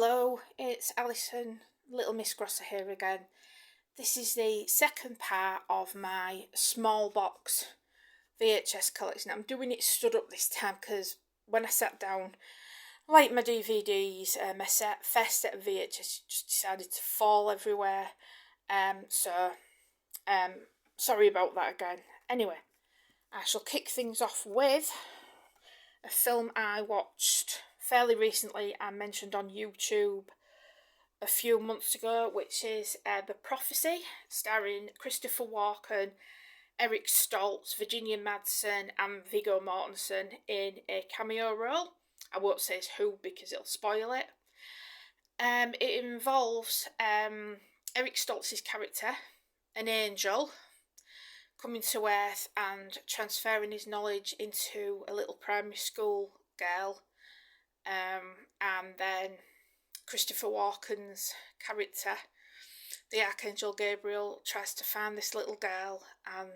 Hello, it's Alison, Little Miss Grosser here again. This is the second part of my small box VHS collection. I'm doing it stood up this time because when I sat down, like my DVDs, my first set of VHS just decided to fall everywhere. So sorry about that again. Anyway, I shall kick things off with a film I watched fairly recently and mentioned on YouTube a few months ago, which is The Prophecy, starring Christopher Walken, Eric Stoltz, Virginia Madsen and Viggo Mortensen in a cameo role. I won't say who because it'll spoil it. It involves Eric Stoltz's character, an angel, coming to Earth and transferring his knowledge into a little primary school girl, and then Christopher Walken's character, the Archangel Gabriel, tries to find this little girl and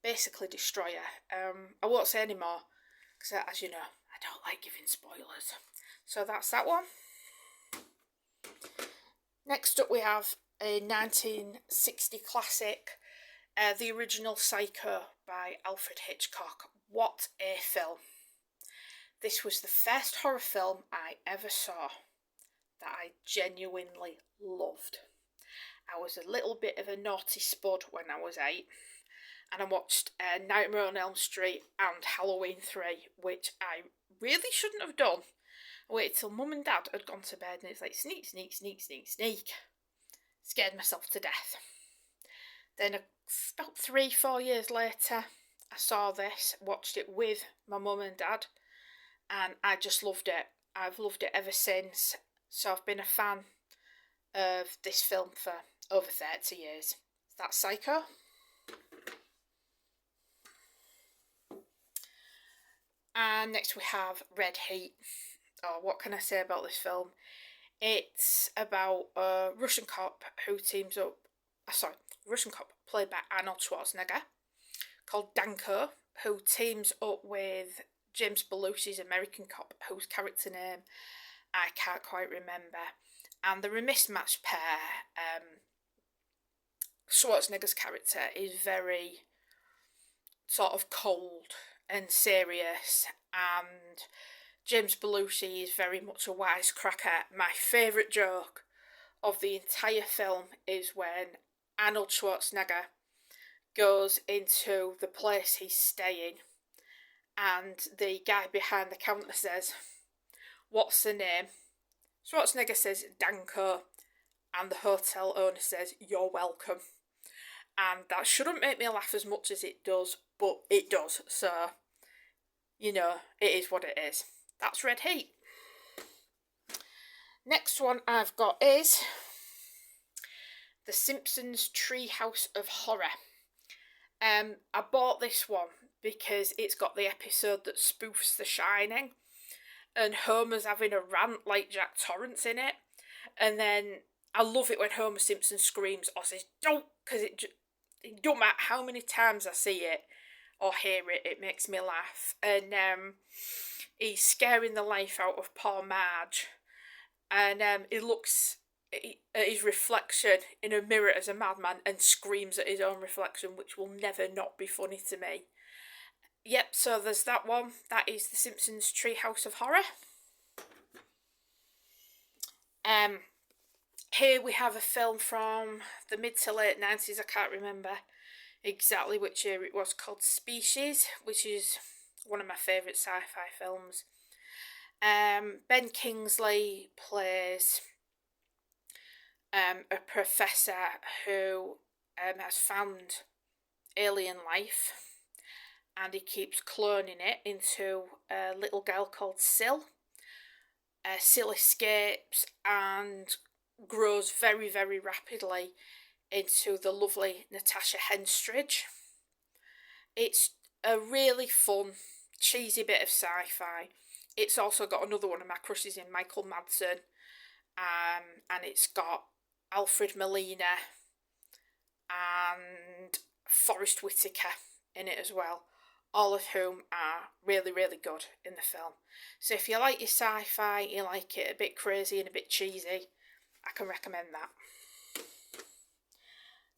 basically destroy her. I won't say any more because, as you know, I don't like giving spoilers. So that's that one. Next up we have a 1960 classic, the original Psycho by Alfred Hitchcock. What a film. This was the first horror film I ever saw that I genuinely loved. I was a little bit of a naughty spud when I was 8, and I watched Nightmare on Elm Street and Halloween 3, which I really shouldn't have done. I waited till Mum and Dad had gone to bed, and it's like sneak, sneak, sneak, sneak, sneak. Scared myself to death. Then about 3-4 years later, I saw this, watched it with my mum and dad, and I just loved it. I've loved it ever since. So I've been a fan of this film for over 30 years. That's Psycho. And next we have Red Heat. Oh, what can I say about this film? It's about a Russian cop who teams up... Russian cop played by Arnold Schwarzenegger, called Danko, who teams up with James Belushi's American cop, whose character name I can't quite remember. And they're a mismatched pair. Schwarzenegger's character is very sort of cold and serious, and James Belushi is very much a wisecracker. My favourite joke of the entire film is when Arnold Schwarzenegger goes into the place he's staying and the guy behind the counter says, "What's the name?" Schwarzenegger says, "Danko," and the hotel owner says, "You're welcome." And that shouldn't make me laugh as much as it does, but it does, so, you know, it is what it is. That's Red Heat. Next one I've got is The Simpsons Treehouse of Horror. I bought this one because it's got the episode that spoofs The Shining, and Homer's having a rant like Jack Torrance in it, and then I love it when Homer Simpson screams or says "don't," because it don't matter how many times I see it or hear it, it makes me laugh. And he's scaring the life out of poor Marge, and he looks at his reflection in a mirror as a madman and screams at his own reflection, which will never not be funny to me. Yep, so there's that one. That is The Simpsons Treehouse of Horror. Here we have a film from the mid to late 90s, I can't remember exactly which year it was, called Species, which is one of my favourite sci-fi films. Ben Kingsley plays a professor who has found alien life, and he keeps cloning it into a little girl called Syl. Syl escapes and grows very, very rapidly into the lovely Natasha Henstridge. It's a really fun, cheesy bit of sci-fi. It's also got another one of my crushes in, Michael Madsen, and it's got Alfred Molina and Forrest Whitaker in it as well. all of whom are really, really good in the film. So if you like your sci-fi, you like it a bit crazy and a bit cheesy, I can recommend that.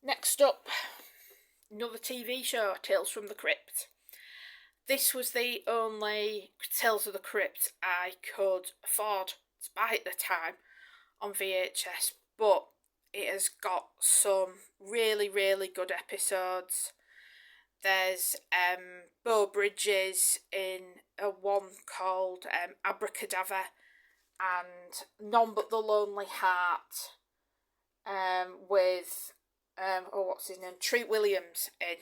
Next up, another TV show, Tales from the Crypt. This was the only Tales of the Crypt I could afford to buy at the time on VHS, but it has got some really, really good episodes. There's Beau Bridges in a one called Abracadabra, and None But the Lonely Heart with what's his name, Treat Williams in,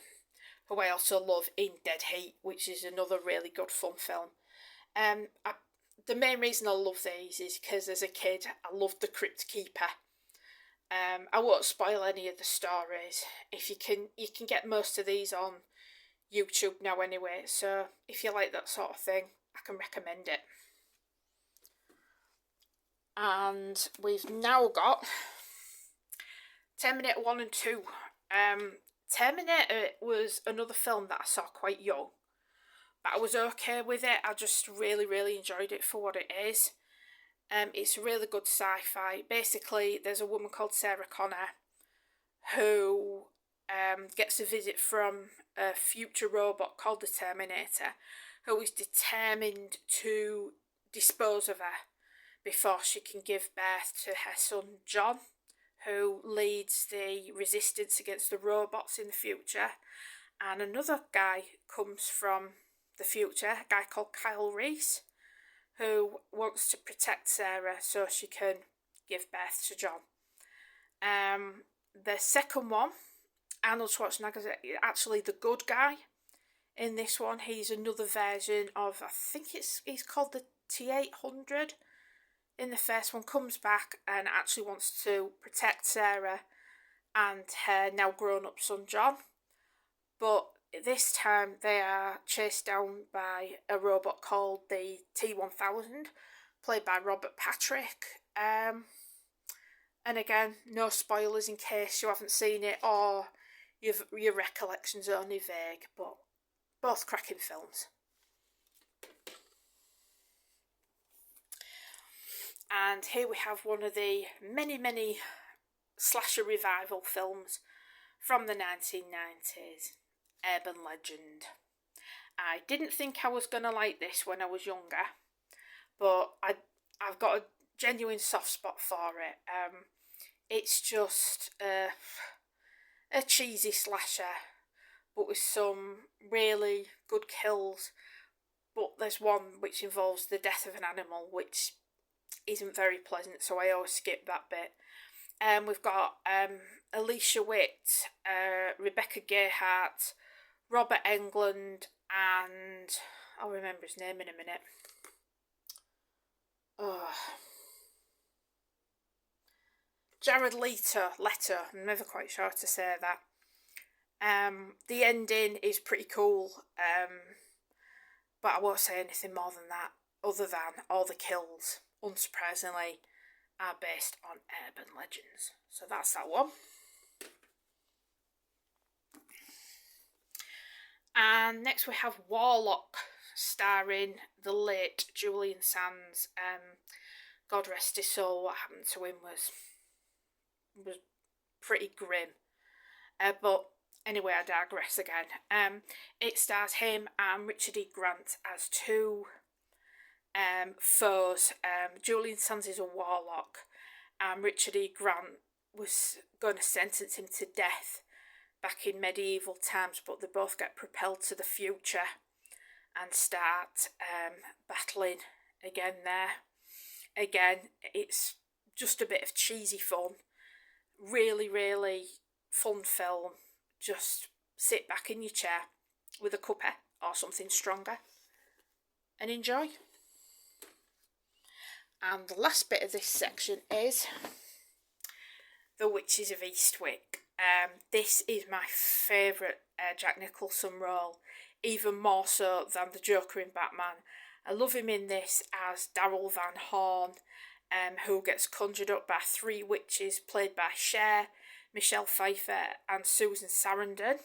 who I also love in Dead Heat, which is another really good fun film. The main reason I love these is because as a kid I loved The Crypt Keeper. I won't spoil any of the stories. If you can get most of these on YouTube now anyway, so if you like that sort of thing, I can recommend it. And we've now got Terminator 1 and 2. Terminator was another film that I saw quite young, but I was okay with it. I just really, really enjoyed it for what it is. It's really good sci-fi. Basically, there's a woman called Sarah Connor who gets a visit from a future robot called the Terminator, who is determined to dispose of her before she can give birth to her son John, who leads the resistance against the robots in the future. And another guy comes from the future, a guy called Kyle Reese, who wants to protect Sarah so she can give birth to John. The second one, Arnold Schwarzenegger is actually the good guy in this one. He's another version of, I think he's called the T-800 in the first one, comes back and actually wants to protect Sarah and her now grown-up son John. But this time they are chased down by a robot called the T-1000, played by Robert Patrick. And again, no spoilers in case you haven't seen it or your recollection's only vague, but both cracking films. And here we have one of the many, many slasher revival films from the 1990s, Urban Legend. I didn't think I was going to like this when I was younger, but I've got a genuine soft spot for it. It's just a cheesy slasher, but with some really good kills. But there's one which involves the death of an animal, which isn't very pleasant, so I always skip that bit. We've got Alicia Witt, Rebecca Gayheart, Robert Englund, and I'll remember his name in a minute. Jared Leto, I'm never quite sure how to say that. The ending is pretty cool, but I won't say anything more than that, other than all the kills, unsurprisingly, are based on urban legends. So that's that one. And next we have Warlock, starring the late Julian Sands. God rest his soul, what happened to him was pretty grim. But anyway, I digress again. It stars him and Richard E. Grant as two foes. Julian Sands is a warlock, and Richard E. Grant was going to sentence him to death back in medieval times, but they both get propelled to the future and start battling again there. Again, it's just a bit of cheesy fun. Really, really fun film. Just sit back in your chair with a cuppa or something stronger and enjoy. And the last bit of this section is The Witches of Eastwick. This is my favourite Jack Nicholson role, even more so than the Joker in Batman. I love him in this as Daryl Van Horn, who gets conjured up by three witches played by Cher, Michelle Pfeiffer and Susan Sarandon.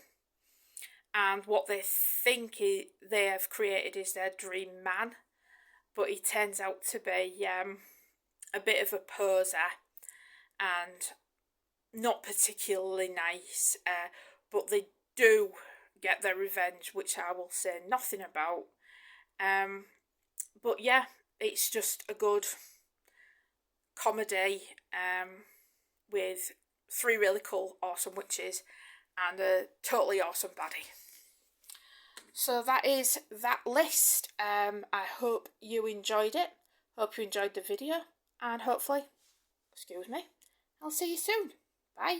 and what they think they have created is their dream man, but he turns out to be a bit of a poser and not particularly nice, but they do get their revenge, which I will say nothing about. But yeah, it's just a good comedy with 3 really cool, awesome witches and a totally awesome baddie. So that is that list. I hope you enjoyed it. Hope you enjoyed the video, and hopefully, excuse me, I'll see you soon. Bye.